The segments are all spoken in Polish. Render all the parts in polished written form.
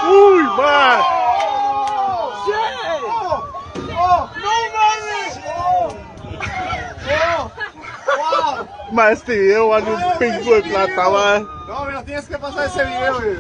Uy, man! Mas este video vale un pingo de plata, man. No, pero tienes que pasar ese video, güey.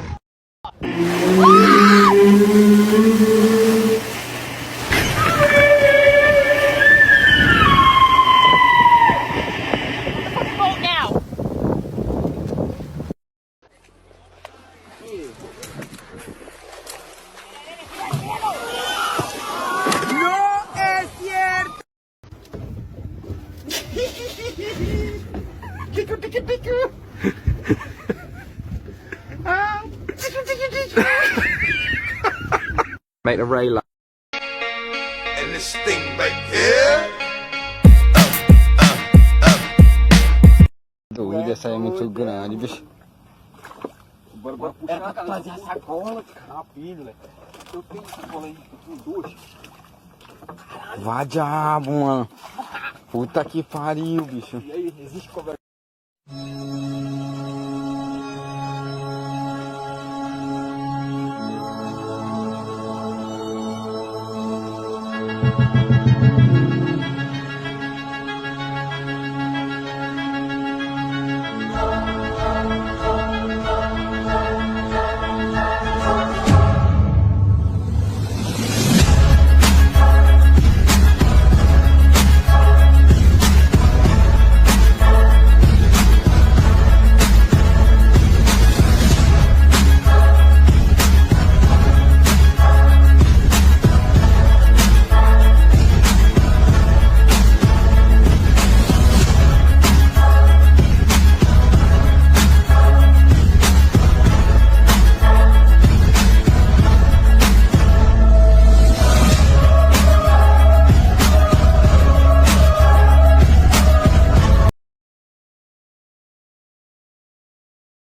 Make the ray light. And this thing right here. Doida, essa é muito grande, bicho. Era pra trazer a sacola, cara. Filho, eu tenho sacola aí, eu tenho duas. Vá diabo, mano. Puta que pariu, bicho. E aí, existe cobertura?